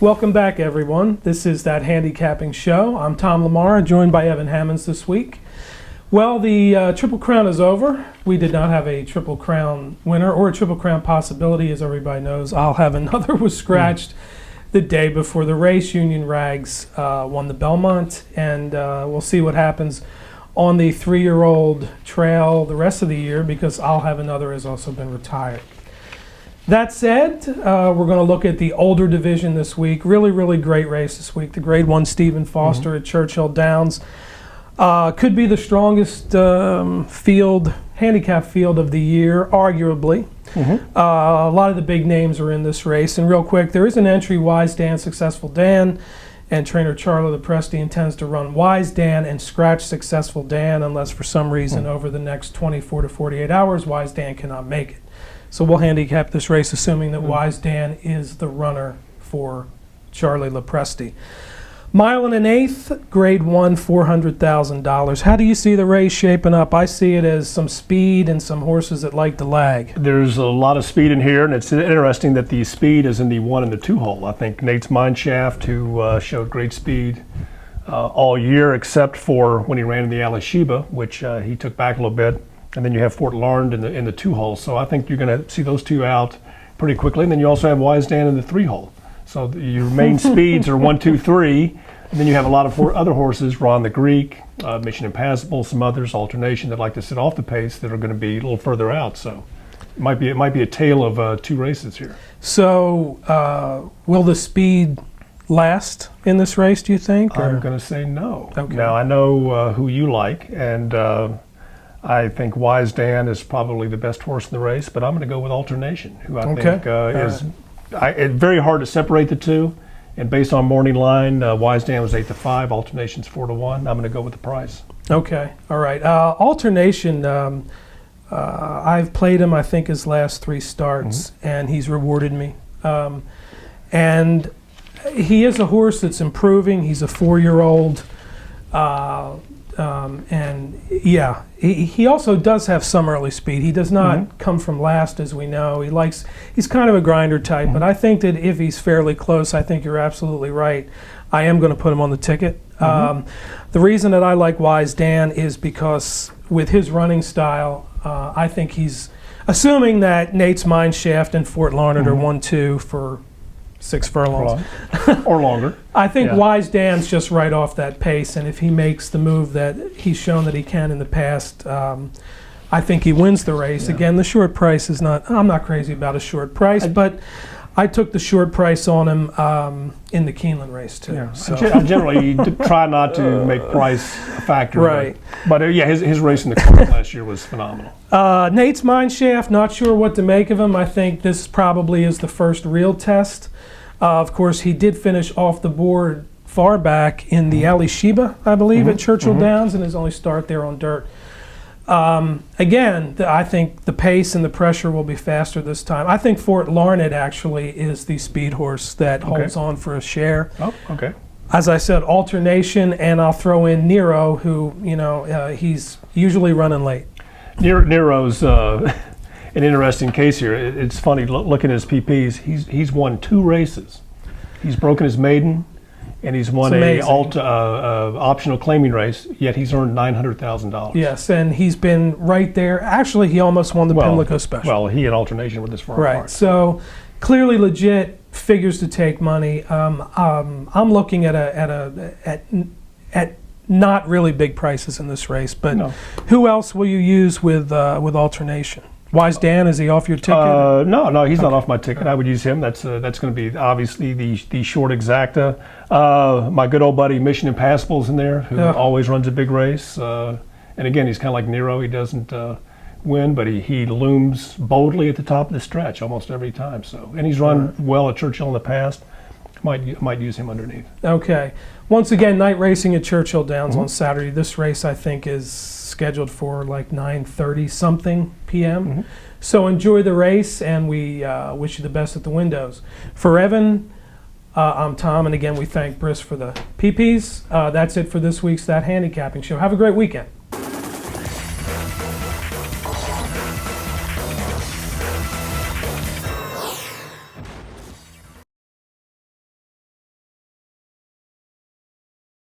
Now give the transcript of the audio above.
Welcome back, everyone. This is That Handicapping Show. I'm Tom LaMarra, joined by Evan Hammonds this week. Well, the Triple Crown is over. We did not have a Triple Crown winner or a Triple Crown possibility. As everybody knows, I'll Have Another was scratched the day before the race. Union Rags won the Belmont, and we'll see what happens on the 3-year-old trail the rest of the year, because I'll Have Another has also been retired. That said, we're going to look at the older division this week. Really great race this week. The Grade 1 Stephen Foster at Churchill Downs. Could be the strongest handicap field of the year, arguably. A lot of the big names are in this race. And real quick, there is an entry, Wise Dan, Successful Dan, and trainer Charlie Lepresti intends to run Wise Dan and scratch Successful Dan unless for some reason over the next 24 to 48 hours Wise Dan cannot make it. So we'll handicap this race assuming that Wise Dan is the runner for Charlie Lepresti. Mile and an eighth, Grade 1, $400,000. How do you see the race shaping up? I see it as some speed and some horses that like to lag. There's a lot of speed in here, and it's interesting that the speed is in the 1 and the 2 hole. I think Nate's Mineshaft, who showed great speed all year, except for when he ran in the Alashiba, which he took back a little bit. And then you have Fort Larned in the 2 hole. So I think you're going to see those two out pretty quickly. And then you also have Wise Dan in the 3 hole. So your main speeds are 1, 2, 3. And then you have a lot of other horses, Ron the Greek, Mission Impassable, some others, Alternation, that like to sit off the pace that are going to be a little further out. So it might be a tale of 2 races here. So will the speed last in this race, do you think? Or? I'm going to say no. Okay. Now, I know who you like, and I think Wise Dan is probably the best horse in the race, but I'm going to go with Alternation, who I think is it's very hard to separate the two. And based on morning line, Wise Dan was 8-5, Alternation's 4-1. I'm going to go with the price. Okay, all right. Alternation, I've played him, I think, his last 3 starts, and he's rewarded me. And he is a horse that's improving. He's a 4-year-old. And yeah, he also does have some early speed. He does not come from last, as we know. He's kind of a grinder type, but I think that if he's fairly close, I think you're absolutely right. I am going to put him on the ticket. The reason that I like Wise Dan is because with his running style, I think he's, assuming that Nate's Mineshaft and Fort Larned are 1-2 for 6 furlongs or longer. I think Wise Dan's just right off that pace, and if he makes the move that he's shown that he can in the past, I think he wins the race. Again, the short price is not, I'm not crazy about a short price, but I took the short price on him in the Keeneland race too. Yeah. So. I generally try not to make price a factor. Right. But yeah, his race in the course last year was phenomenal. Nate's Mineshaft, not sure what to make of him. I think this probably is the first real test. Of course, he did finish off the board far back in the Alashiba, I believe, at Churchill Downs, and his only start there on dirt. Again, I think the pace and the pressure will be faster this time. I think Fort Larned actually is the speed horse that holds on for a share. Oh, okay. As I said, Alternation, and I'll throw in Nero, who, he's usually running late. Nero's an interesting case here. It's funny looking at his PPs. He's won 2 races. He's broken his maiden, and he's won a optional claiming race. Yet he's earned $900,000. Yes, and he's been right there. Actually, he almost won the Pimlico Special. Well, he and Alternation were this far apart. Right. So clearly legit, figures to take money. I'm looking at not really big prices in this race, but who else will you use with Alternation? Wise Dan, is he off your ticket? No, he's not off my ticket. I would use him. That's going to be obviously the short exacta. My good old buddy Mission Impassable's in there, who always runs a big race. And again, he's kind of like Nero. He doesn't win, but he looms boldly at the top of the stretch almost every time. So, and he's run well at Churchill in the past. Might use him underneath. Okay. Once again, night racing at Churchill Downs on Saturday. This race, I think, is scheduled for like 9:30 something p.m. So enjoy the race, and we wish you the best at the windows. For Evan, I'm Tom, and again, we thank Briss for the PPs. That's it for this week's That Handicapping Show. Have a great weekend.